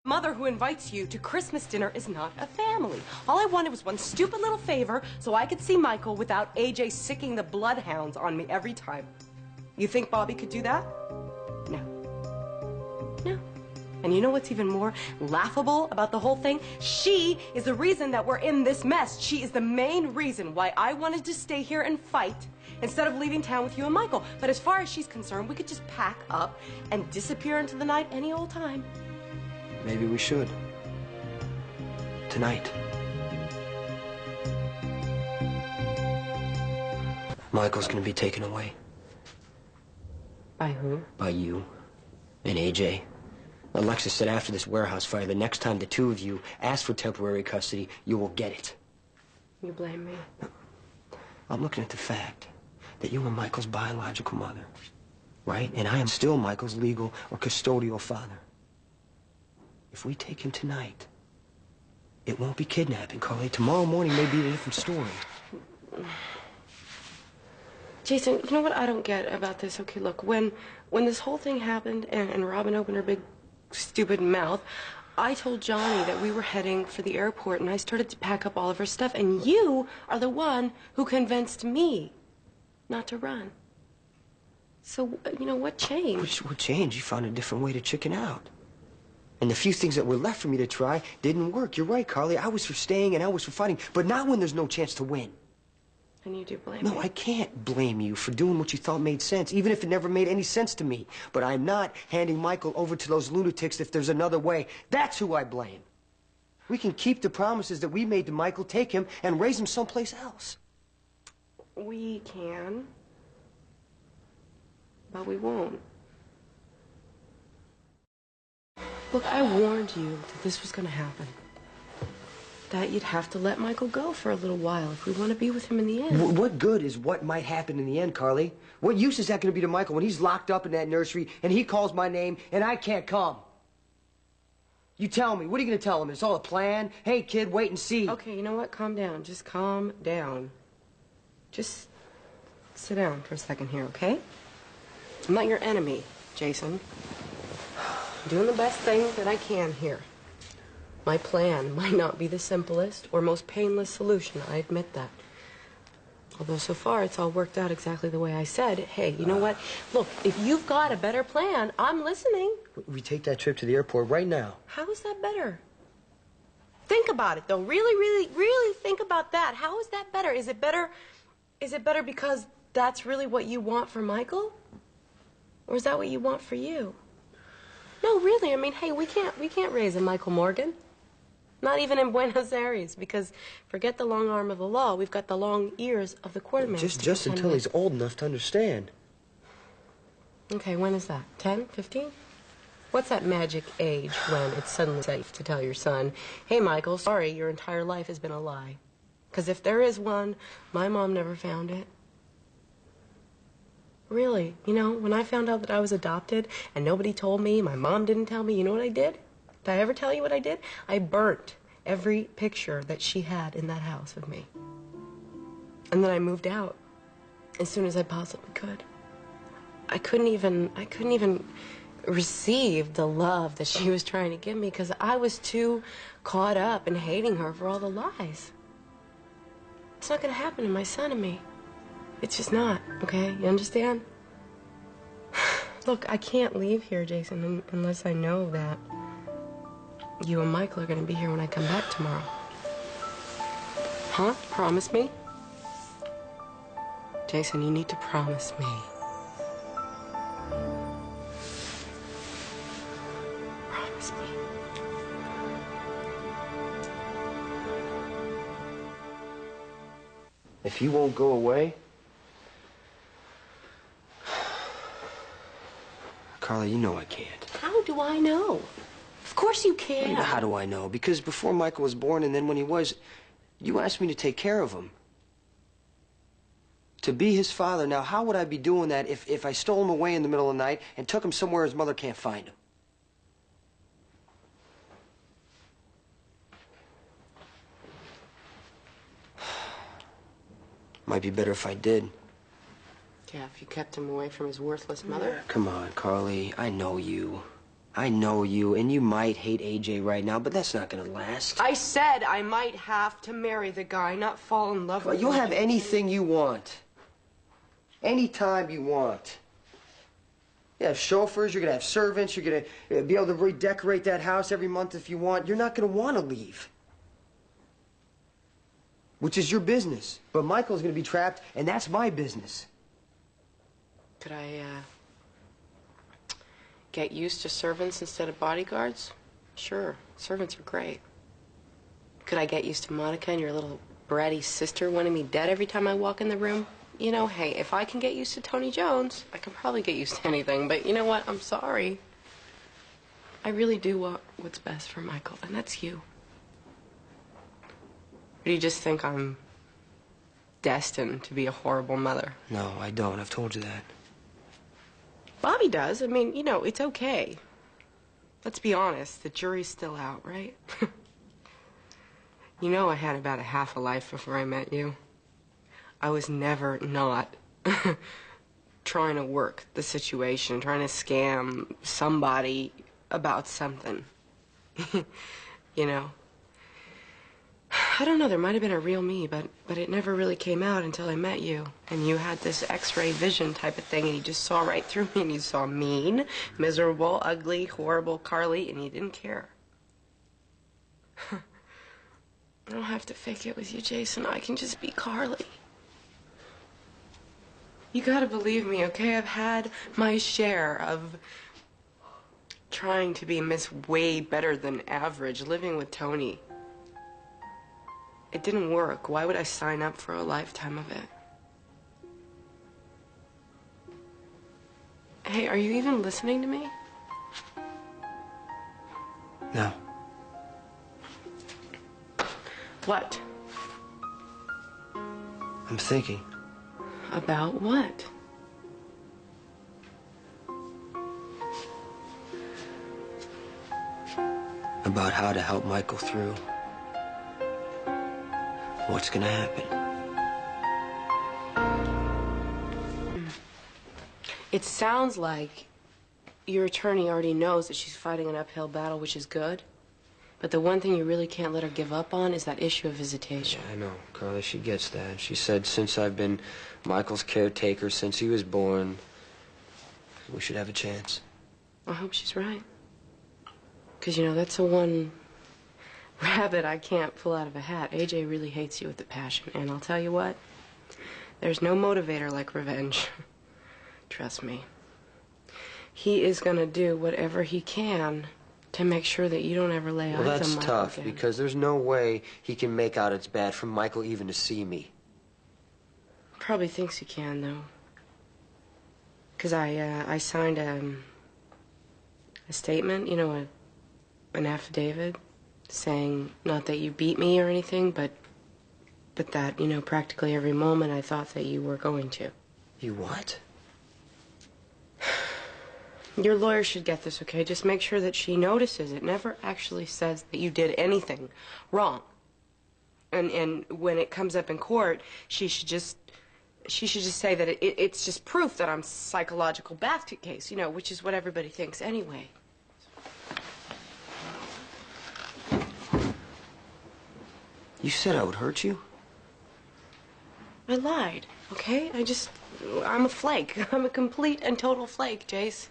Mother who invites you to Christmas dinner is not a family. All I wanted was one stupid little favor so I could see Michael without AJ sicking the bloodhounds on me every time. You think Bobby could do that? No. No. And you know what's even more laughable about the whole thing? She is the reason that we're in this mess. She is the main reason why I wanted to stay here and fight instead of leaving town with you and Michael. But as far as she's concerned, we could just pack up and disappear into the night any old time. Maybe we should. Tonight. Michael's gonna be taken away. By who? By you and AJ. Alexis said after this warehouse fire, the next time the two of you ask for temporary custody, you will get it. You blame me? I'm looking at the fact that you are Michael's biological mother, right? And I am still Michael's legal or custodial father. If we take him tonight, it won't be kidnapping, Carly. Tomorrow morning may be a different story. Jason, you know what I don't get about this? Okay, look, when this whole thing happened and Robin opened her big, stupid mouth, I told Johnny that we were heading for the airport, and I started to pack up all of her stuff, and you are the one who convinced me not to run. So, you know, what changed? What changed? You found a different way to chicken out. And the few things that were left for me to try didn't work. You're right, Carly. I was for staying and I was for fighting, but not when there's no chance to win. And you do blame me. No, I can't blame you for doing what you thought made sense, even if it never made any sense to me. But I'm not handing Michael over to those lunatics if there's another way. That's who I blame. We can keep the promises that we made to Michael, take him, and raise him someplace else. We can, but we won't. Look, I warned you that this was going to happen. That you'd have to let Michael go for a little while if we want to be with him in the end. What good is what might happen in the end, Carly? What use is that going to be to Michael when he's locked up in that nursery and he calls my name and I can't come? You tell me. What are you going to tell him? It's all a plan? Hey, kid, wait and see. Okay, you know what? Calm down. Just calm down. Just sit down for a second here, okay? I'm not your enemy, Jason. I'm doing the best thing that I can here. My plan might not be the simplest or most painless solution, I admit that. Although so far it's all worked out exactly the way I said. Hey, you know what? Look, if you've got a better plan, I'm listening. We take that trip to the airport right now. How is that better? Think about it, though. Really, really, really think about that. How is that better? Is it better because that's really what you want for Michael? Or is that what you want for you? No, really, I mean, hey, we can't raise a Michael Morgan. Not even in Buenos Aires, because forget the long arm of the law, we've got the long ears of the quartermaster. Just until he's old enough to understand. Okay, when is that? 10, 15? What's that magic age when it's suddenly safe to tell your son, hey, Michael, sorry, your entire life has been a lie? Because if there is one, my mom never found it. Really, you know, when I found out that I was adopted and nobody told me, my mom didn't tell me, you know what I did? Did I ever tell you what I did? I burnt every picture that she had in that house of me. And then I moved out as soon as I possibly could. I couldn't even receive the love that she was trying to give me because I was too caught up in hating her for all the lies. It's not gonna happen to my son and me. It's just not, okay? You understand? Look, I can't leave here, Jason, unless I know that you and Michael are going to be here when I come back tomorrow. Huh? Promise me? Jason, you need to promise me. Promise me. If he won't go away... Carly, you know I can't. How do I know? Of course you can. How do I know? Because before Michael was born and then when he was, you asked me to take care of him. To be his father. Now, how would I be doing that if I stole him away in the middle of the night and took him somewhere his mother can't find him? Might be better if I did. Yeah, if you kept him away from his worthless mother. Come on, Carly. I know you. I know you, and you might hate AJ right now, but that's not gonna last. I said I might have to marry the guy, not fall in love with him. You'll have anything you want. Anytime you want. You have chauffeurs, you're gonna have servants, you're gonna be able to redecorate that house every month if you want. You're not gonna want to leave. Which is your business. But Michael's gonna be trapped, and that's my business. Could I, get used to servants instead of bodyguards? Sure, servants are great. Could I get used to Monica and your little bratty sister wanting me dead every time I walk in the room? You know, hey, if I can get used to Tony Jones, I can probably get used to anything. But you know what? I'm sorry. I really do want what's best for Michael, and that's you. Or do you just think I'm destined to be a horrible mother? No, I don't. I've told you that. Bobby does. I mean, you know, it's okay. Let's be honest, the jury's still out, right? You know I had about a half a life before I met you. I was never not trying to work the situation, trying to scam somebody about something. You know? I don't know, there might have been a real me, but it never really came out until I met you. And you had this X-ray vision type of thing, and you just saw right through me, and you saw mean, miserable, ugly, horrible Carly, and you didn't care. I don't have to fake it with you, Jason. I can just be Carly. You gotta believe me, okay? I've had my share of trying to be Miss Way Better Than Average, living with Tony. It didn't work. Why would I sign up for a lifetime of it? Hey, are you even listening to me? No. What? I'm thinking. About what? About how to help Michael through. What's gonna happen? It sounds like your attorney already knows that she's fighting an uphill battle, which is good. But the one thing you really can't let her give up on is that issue of visitation. Yeah, I know, Carly, she gets that. She said since I've been Michael's caretaker since he was born, we should have a chance. I hope she's right. Because, you know, that's the one rabbit I can't pull out of a hat. AJ really hates you with a passion. And I'll tell you what, there's no motivator like revenge. Trust me. He is going to do whatever he can to make sure that you don't ever lay eyes on Michael Well, that's tough, again. because there's no way he can make out it's bad for Michael even to see me. Probably thinks he can, though. Because I signed a statement, you know, an affidavit saying not that you beat me or anything, but that, you know, practically every moment I thought that you were going to. You what? Your lawyer should get this, okay? Just make sure that she notices. It never actually says that you did anything wrong. And when it comes up in court, she should just say that it's just proof that I'm psychological basket case, you know, which is what everybody thinks anyway. You said I would hurt you? I lied, okay? I'm a flake. I'm a complete and total flake, Jace.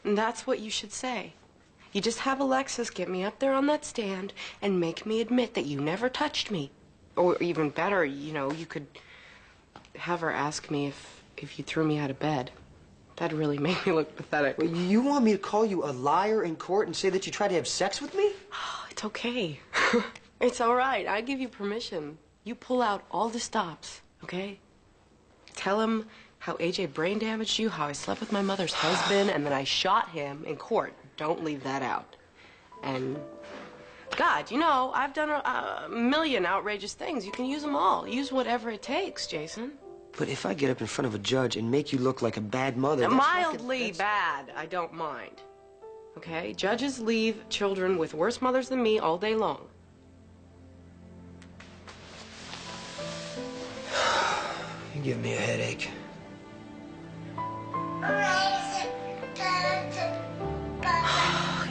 And that's what you should say. You just have Alexis get me up there on that stand and make me admit that you never touched me. Or even better, you know, you could have her ask me if you threw me out of bed. That'd really make me look pathetic. Wait, you want me to call you a liar in court and say that you tried to have sex with me? Oh, it's okay. It's all right. I give you permission. You pull out all the stops, okay? Tell him how AJ brain damaged you, how I slept with my mother's husband, and then I shot him in court. Don't leave that out. And, God, you know, I've done a million outrageous things. You can use them all. Use whatever it takes, Jason. But if I get up in front of a judge and make you look like a bad mother... Mildly bad, I don't mind. Okay? Judges leave children with worse mothers than me all day long. You give me a headache.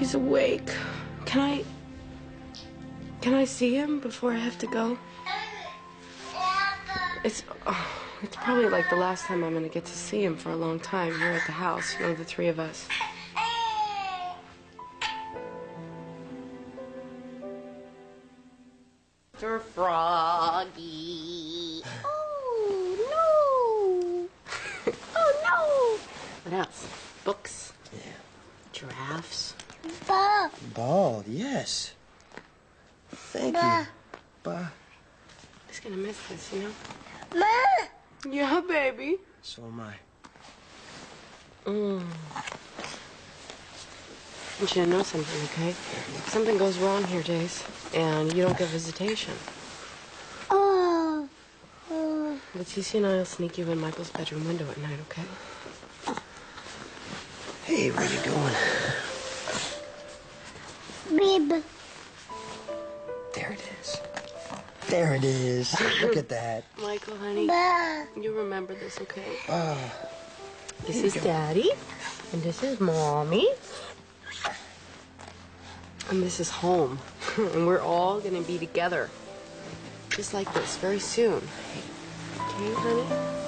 he's awake. Can I see him before I have to go? It's probably like the last time I'm gonna get to see him for a long time here at the house, you know, the three of us. Mr. Froggy. Oh, no. Oh, no. What else? Books? Yeah. Giraffes? Bald, yes. Thank you. Bye. He's gonna miss this, you know? Ma! Yeah, baby. So am I. I want you to know something, okay? If something goes wrong here, Days, and you don't get visitation, Oh. Leticia and I will sneak you in Michael's bedroom window at night, okay? Hey, where you going? Bib. There it is. There it is. Look at that. Michael, honey, Ba. you remember this, okay? Oh, This is Daddy, and this is Mommy, and this is home, and we're all gonna be together, just like this, very soon. Okay, honey?